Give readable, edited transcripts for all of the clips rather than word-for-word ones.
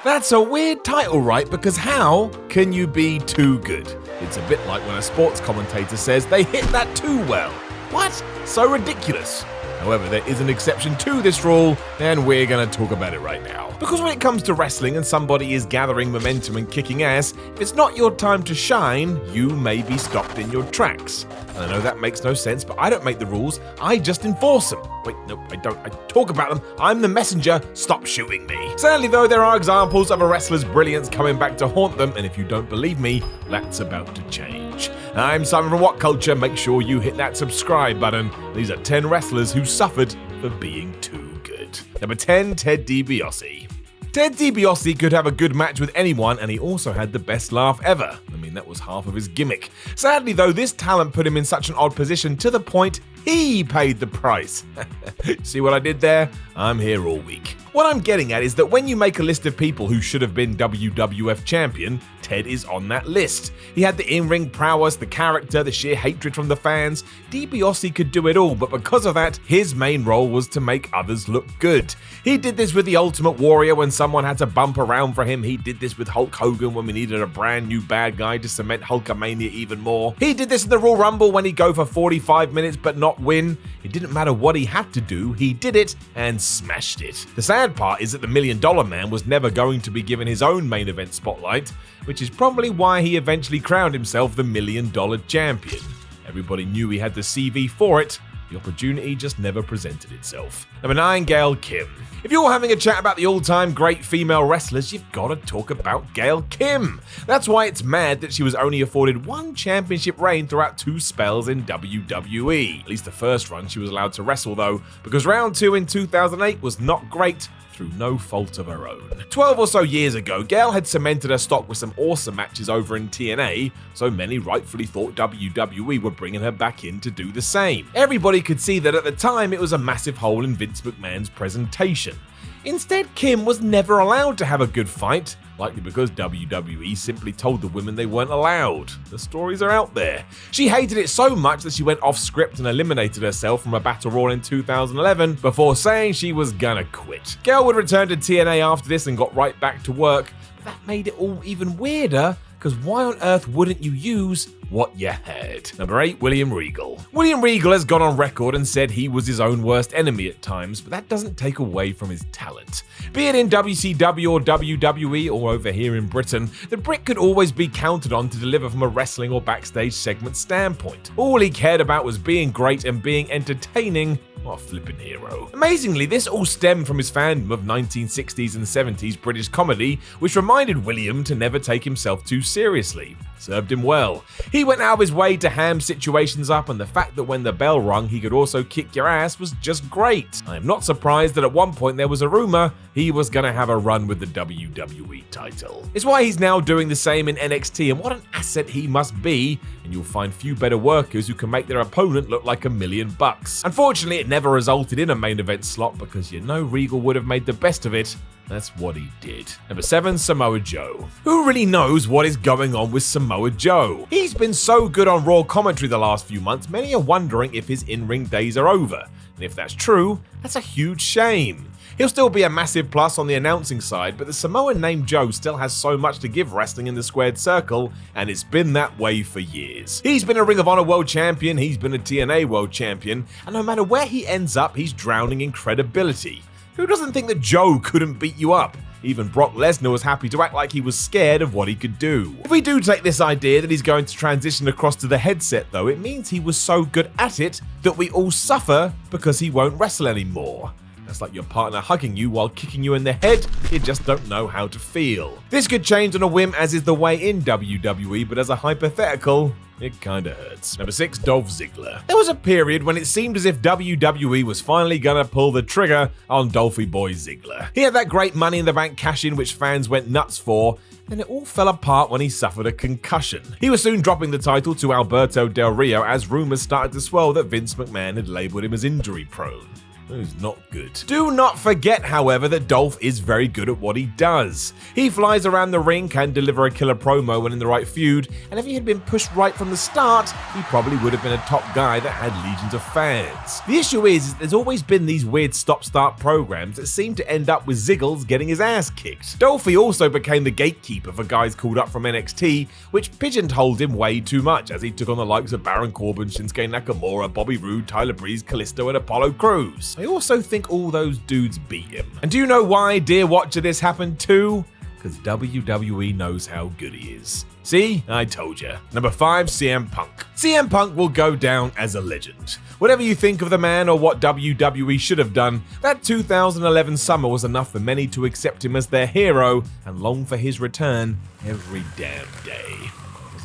That's a weird title, right? Because how can you be too good? It's a bit like when a sports commentator says they hit that too well. What? So ridiculous. However, there is an exception to this rule, and we're going to talk about it right now. Because when it comes to wrestling and somebody is gathering momentum and kicking ass, if it's not your time to shine, you may be stopped in your tracks. And I know that makes no sense, but I don't make the rules, I just enforce them. Wait, no, I don't. I talk about them. I'm the messenger. Stop shooting me. Sadly, though, there are examples of a wrestler's brilliance coming back to haunt them, and if you don't believe me, that's about to change. I'm Simon from What Culture. Make sure you hit that subscribe button. These are 10 wrestlers who suffered for being too good. Number 10, Ted Dibiase. Ted Dibiase could have a good match with anyone, and he also had the best laugh ever. I mean, that was half of his gimmick. Sadly, though, this talent put him in such an odd position to the point he paid the price. See what I did there? I'm here all week. What I'm getting at is that when you make a list of people who should have been WWF champion, Ted is on that list. He had the in-ring prowess, the character, the sheer hatred from the fans. Dibiase could do it all, but because of that, his main role was to make others look good. He did this with the Ultimate Warrior when someone had to bump around for him. He did this with Hulk Hogan when we needed a brand new bad guy to cement Hulkamania even more. He did this in the Royal Rumble when he'd go for 45 minutes but not win. It didn't matter what he had to do, he did it and smashed it. The sad part is that the $1 Million Man was never going to be given his own main event spotlight, which is probably why he eventually crowned himself the $1 Million Champion. Everybody knew he had the CV for it. The opportunity just never presented itself. Number 9, Gail Kim. If you're having a chat about the all-time great female wrestlers, you've got to talk about Gail Kim. That's why it's mad that she was only afforded one championship reign throughout 2 spells in WWE. At least the first run she was allowed to wrestle though, because round 2 in 2008 was not great through no fault of her own. 12 or so years ago, Gail had cemented her stock with some awesome matches over in TNA, so many rightfully thought WWE were bringing her back in to do the same. Everybody could see that at the time it was a massive hole in Vince McMahon's presentation. Instead, Kim was never allowed to have a good fight, likely because WWE simply told the women they weren't allowed. The stories are out there. She hated it so much that she went off script and eliminated herself from a battle royal in 2011 before saying she was gonna quit. Gail would return to TNA after this and got right back to work, but that made it all even weirder, because why on earth wouldn't you use what you had? Number 8, William Regal. William Regal has gone on record and said he was his own worst enemy at times, but that doesn't take away from his talent. Be it in WCW or WWE or over here in Britain, the Brit could always be counted on to deliver from a wrestling or backstage segment standpoint. All he cared about was being great and being entertaining. What a flippin' hero. Amazingly, this all stemmed from his fandom of 1960s and 70s British comedy, which reminded William to never take himself too seriously. Served him well. He went out of his way to ham situations up, and the fact that when the bell rung he could also kick your ass was just great. I am not surprised that at one point there was a rumor he was gonna have a run with the WWE title. It's why he's now doing the same in NXT, and what an asset he must be, and you'll find few better workers who can make their opponent look like $1 million. Unfortunately, it never resulted in a main event slot because you know Regal would have made the best of it. That's what he did. Number 7, Samoa Joe. Who really knows what is going on with Samoa Joe? He's been so good on Raw commentary the last few months, many are wondering if his in-ring days are over. And if that's true, that's a huge shame. He'll still be a massive plus on the announcing side, but the Samoan named Joe still has so much to give wrestling in the squared circle, and it's been that way for years. He's been a Ring of Honor World Champion, he's been a TNA World Champion, and no matter where he ends up, he's drowning in credibility. Who doesn't think that Joe couldn't beat you up? Even Brock Lesnar was happy to act like he was scared of what he could do. If we do take this idea that he's going to transition across to the headset though, it means he was so good at it that we all suffer because he won't wrestle anymore. That's like your partner hugging you while kicking you in the head, you just don't know how to feel. This could change on a whim as is the way in WWE, but as a hypothetical, it kinda hurts. Number 6, Dolph Ziggler. There was a period when it seemed as if WWE was finally gonna pull the trigger on Dolphy Boy Ziggler. He had that great Money in the Bank cash-in which fans went nuts for, and it all fell apart when he suffered a concussion. He was soon dropping the title to Alberto Del Rio as rumors started to swirl that Vince McMahon had labeled him as injury prone. He's not good. Do not forget, however, that Dolph is very good at what he does. He flies around the ring, can deliver a killer promo when in the right feud, and if he had been pushed right from the start, he probably would have been a top guy that had legions of fans. The issue is there's always been these weird stop-start programs that seem to end up with Ziggles getting his ass kicked. Dolphy also became the gatekeeper for guys called up from NXT, which pigeonholed him way too much as he took on the likes of Baron Corbin, Shinsuke Nakamura, Bobby Roode, Tyler Breeze, Kalisto, and Apollo Crews. I also think all those dudes beat him. And do you know why, dear watcher, this happened too? Because WWE knows how good he is. See, I told you. Number 5, CM Punk. CM Punk will go down as a legend. Whatever you think of the man or what WWE should have done, that 2011 summer was enough for many to accept him as their hero and long for his return every damn day.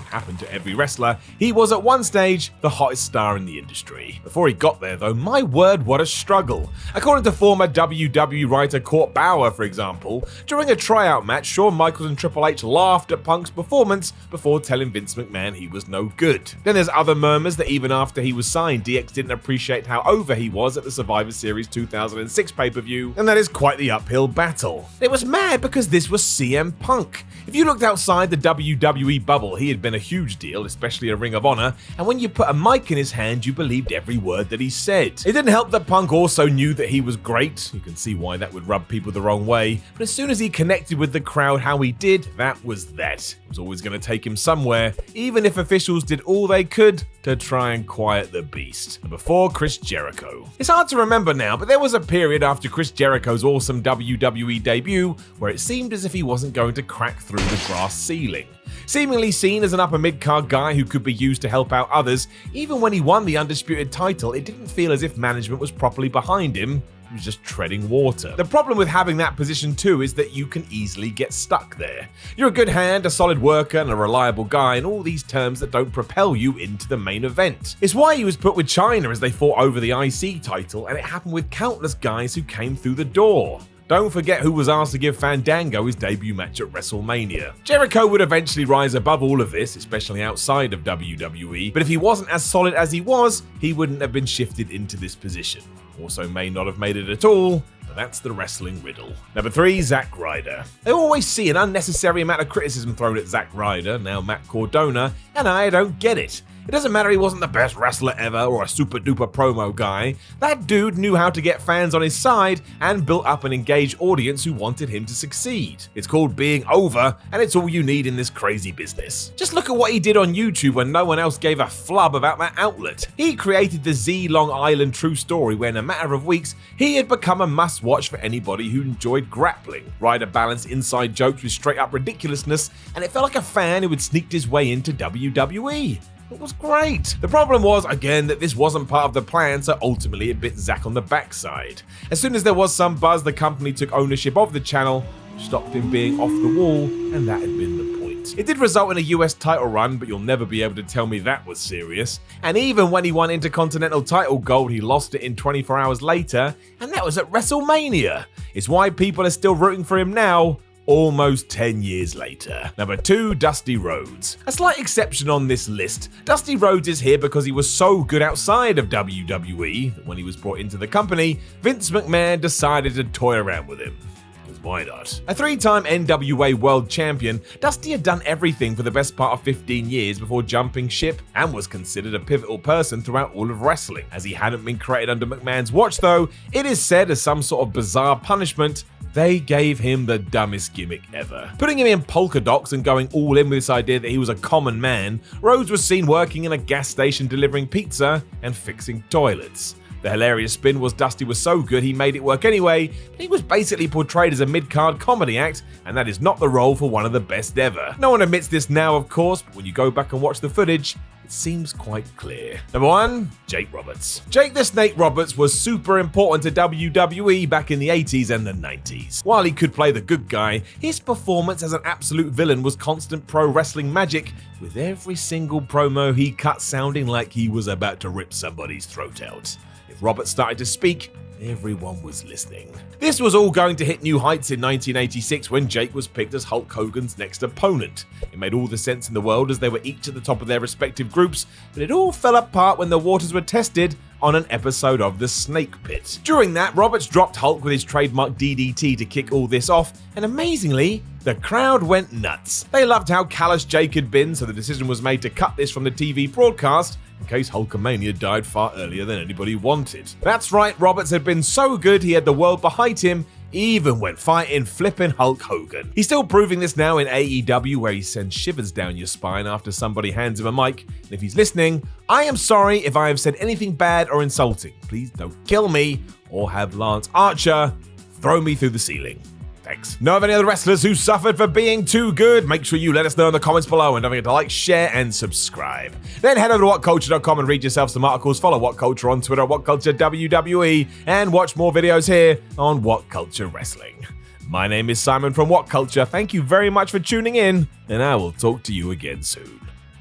Happened to every wrestler, he was at one stage the hottest star in the industry. Before he got there though, my word, what a struggle. According to former WWE writer Court Bauer, for example, during a tryout match, Shawn Michaels and Triple H laughed at Punk's performance before telling Vince McMahon he was no good. Then there's other murmurs that even after he was signed, DX didn't appreciate how over he was at the Survivor Series 2006 pay-per-view, and that is quite the uphill battle. It was mad because this was CM Punk. If you looked outside the WWE bubble, he had been a huge deal, especially a Ring of Honor, and when you put a mic in his hand, you believed every word that he said. It didn't help that Punk also knew that he was great. You can see why that would rub people the wrong way, but as soon as he connected with the crowd how he did, that was that. It was always going to take him somewhere, even if officials did all they could to try and quiet the beast. Number 4, Chris Jericho. It's hard to remember now, but there was a period after Chris Jericho's awesome WWE debut where it seemed as if he wasn't going to crack through the glass ceiling. Seemingly seen as an upper mid-card guy who could be used to help out others, even when he won the Undisputed title, it didn't feel as if management was properly behind him. He was just treading water. The problem with having that position too is that you can easily get stuck there. You're a good hand, a solid worker, and a reliable guy, and all these terms that don't propel you into the main event. It's why he was put with China as they fought over the IC title, and it happened with countless guys who came through the door. Don't forget who was asked to give Fandango his debut match at WrestleMania. Jericho would eventually rise above all of this, especially outside of WWE, but if he wasn't as solid as he was, he wouldn't have been shifted into this position. Also may not have made it at all, but that's the wrestling riddle. Number 3, Zack Ryder. I always see an unnecessary amount of criticism thrown at Zack Ryder, now Matt Cardona, and I don't get it. It doesn't matter he wasn't the best wrestler ever or a super duper promo guy. That dude knew how to get fans on his side and built up an engaged audience who wanted him to succeed. It's called being over, and it's all you need in this crazy business. Just look at what he did on YouTube when no one else gave a flub about that outlet. He created the Z Long Island true story where in a matter of weeks, he had become a must-watch for anybody who enjoyed grappling. Ryder balanced inside jokes with straight-up ridiculousness, and it felt like a fan who had sneaked his way into WWE. It was great. The problem was, again, that this wasn't part of the plan, so ultimately it bit Zack on the backside. As soon as there was some buzz, the company took ownership of the channel, stopped him being off the wall, and that had been the point. It did result in a US title run, but you'll never be able to tell me that was serious. And even when he won Intercontinental title gold, he lost it in 24 hours later, and that was at WrestleMania. It's why people are still rooting for him now, almost 10 years later. Number 2, Dusty Rhodes. A slight exception on this list. Dusty Rhodes is here because he was so good outside of WWE that when he was brought into the company, Vince McMahon decided to toy around with him. Because why not? A 3-time NWA World Champion, Dusty had done everything for the best part of 15 years before jumping ship and was considered a pivotal person throughout all of wrestling. As he hadn't been created under McMahon's watch though, it is said as some sort of bizarre punishment, they gave him the dumbest gimmick ever. Putting him in polka dots and going all in with this idea that he was a common man, Rhodes was seen working in a gas station delivering pizza and fixing toilets. The hilarious spin was Dusty was so good he made it work anyway, but he was basically portrayed as a mid-card comedy act, and that is not the role for one of the best ever. No one admits this now, of course, but when you go back and watch the footage, it seems quite clear. Number 1, Jake Roberts. Jake the Snake Roberts was super important to WWE back in the 80s and the 90s. While he could play the good guy, his performance as an absolute villain was constant pro wrestling magic, with every single promo he cut sounding like he was about to rip somebody's throat out. If Roberts started to speak, everyone was listening. This was all going to hit new heights in 1986 when Jake was picked as Hulk Hogan's next opponent. It made all the sense in the world as they were each at the top of their respective groups, but it all fell apart when the waters were tested on an episode of The Snake Pit. During that, Roberts dropped Hulk with his trademark DDT to kick all this off, and amazingly, the crowd went nuts. They loved how callous Jake had been, so the decision was made to cut this from the TV broadcast in case Hulkamania died far earlier than anybody wanted. That's right, Roberts had been so good he had the world behind him, even when fighting flipping Hulk Hogan. He's still proving this now in AEW, where he sends shivers down your spine after somebody hands him a mic. And if he's listening, I am sorry if I have said anything bad or insulting. Please don't kill me or have Lance Archer throw me through the ceiling. Thanks. Know of any other wrestlers who suffered for being too good? Make sure you let us know in the comments below, and don't forget to like, share, and subscribe. Then head over to whatculture.com and read yourself some articles. Follow What Culture on Twitter at WhatCultureWWE, and watch more videos here on What Culture Wrestling. My name is Simon from What Culture. Thank you very much for tuning in, and I will talk to you again soon.